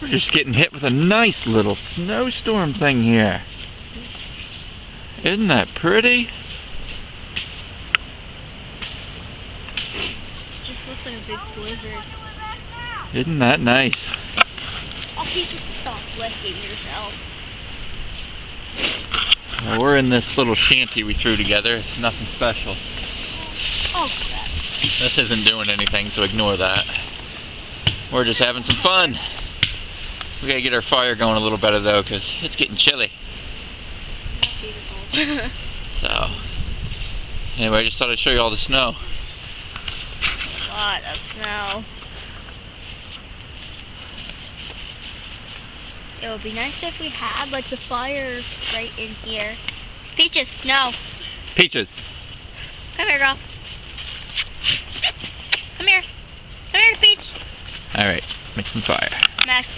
We're just getting hit with a nice little snowstorm thing here. Isn't that pretty? Just looks like a big blizzard. Isn't that nice? Oh, you just stop lifting yourself. Well, we're in this little shanty we threw together. It's nothing special. Oh, crap. This isn't doing anything, so ignore that. We're just having some fun. We gotta get our fire going a little better though, because it's getting chilly. Beautiful. So, anyway, I just thought I'd show you all the snow. A lot of snow. It would be nice if we had like the fire right in here. Peaches, no. Peaches. Come here, girl. Come here. Come here, Peach. Alright, make some fire. Max.